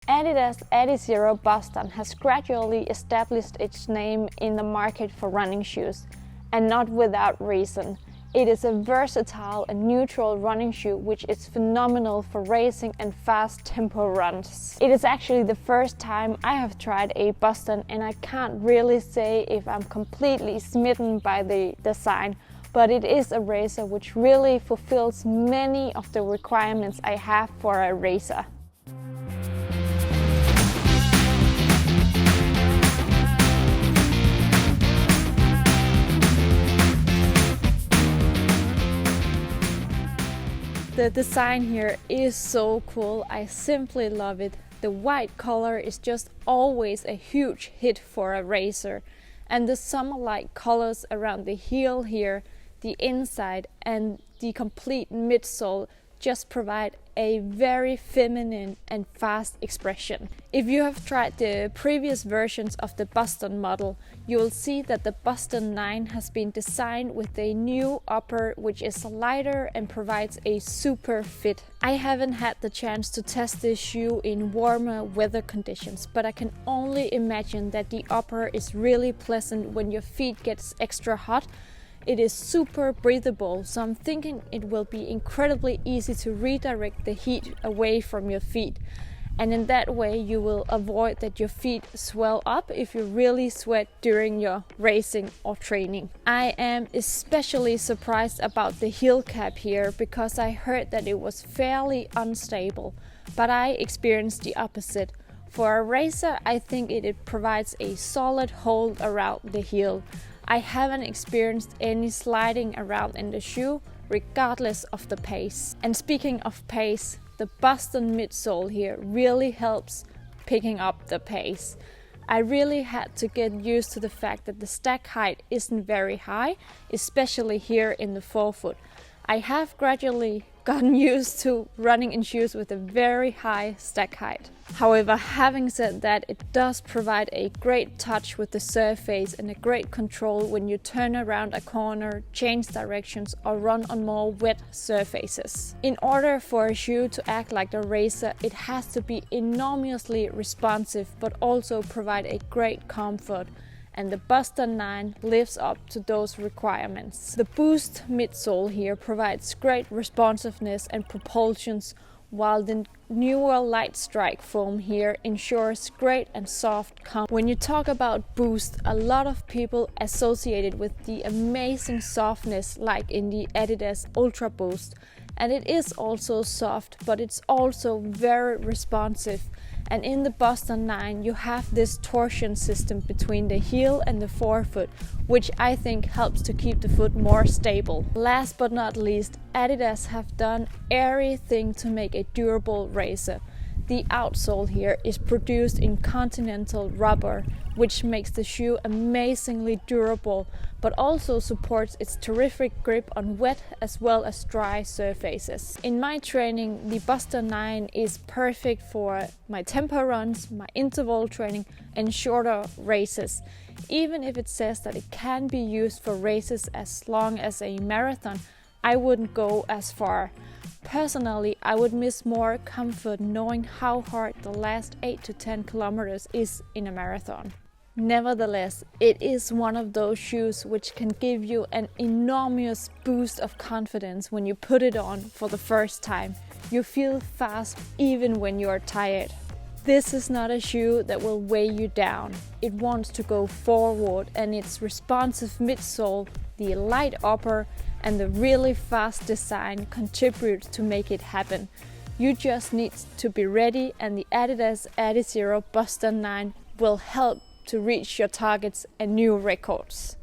Adidas Adizero Boston has gradually established its name in the market for running shoes, and not without reason. It is a versatile and neutral running shoe which is phenomenal for racing and fast tempo runs. It is actually the first time I have tried a Boston, and I can't really say if I'm completely smitten by the design, but it is a racer which really fulfills many of the requirements I have for a racer. The design here is so cool, I simply love it. The white color is just always a huge hit for a racer, and the summer-like colors around the heel here, the inside and the complete midsole just provide a very feminine and fast expression. If you have tried the previous versions of the Boston model, you will see that the Boston 9 has been designed with a new upper which is lighter and provides a super fit. I haven't had the chance to test this shoe in warmer weather conditions, but I can only imagine that the upper is really pleasant when your feet gets extra hot. It is super breathable, so I'm thinking it will be incredibly easy to redirect the heat away from your feet. And in that way you will avoid that your feet swell up if you really sweat during your racing or training. I am especially surprised about the heel cap here because I heard that it was fairly unstable, but I experienced the opposite. For a racer, I think it provides a solid hold around the heel. I haven't experienced any sliding around in the shoe, regardless of the pace. And speaking of pace, the Boston midsole here really helps picking up the pace. I really had to get used to the fact that the stack height isn't very high, especially here in the forefoot. I have gradually gotten used to running in shoes with a very high stack height. However, having said that, it does provide a great touch with the surface and a great control when you turn around a corner, change directions or run on more wet surfaces. In order for a shoe to act like a racer, it has to be enormously responsive but also provide a great comfort. And the Boston 9 lives up to those requirements. The Boost midsole here provides great responsiveness and propulsions, while the newer light strike foam here ensures great and soft comfort. When you talk about Boost, a lot of people associate it with the amazing softness like in the Adidas Ultra Boost. And it is also soft, but it's also very responsive. And in the Boston 9 you have this torsion system between the heel and the forefoot, which I think helps to keep the foot more stable. Last but not least, Adidas have done everything to make a durable racer. The outsole here is produced in continental rubber, which makes the shoe amazingly durable, but also supports its terrific grip on wet as well as dry surfaces. In my training, the Boston 9 is perfect for my tempo runs, my interval training and shorter races. Even if it says that it can be used for races as long as a marathon, I wouldn't go as far. Personally, I would miss more comfort knowing how hard the last 8 to 10 kilometers is in a marathon. Nevertheless, it is one of those shoes which can give you an enormous boost of confidence when you put it on for the first time. You feel fast even when you are tired. This is not a shoe that will weigh you down. It wants to go forward, and its responsive midsole, the light upper and the really fast design contribute to make it happen. You just need to be ready, and the Adidas Adizero Boston 9 will help to reach your targets and new records.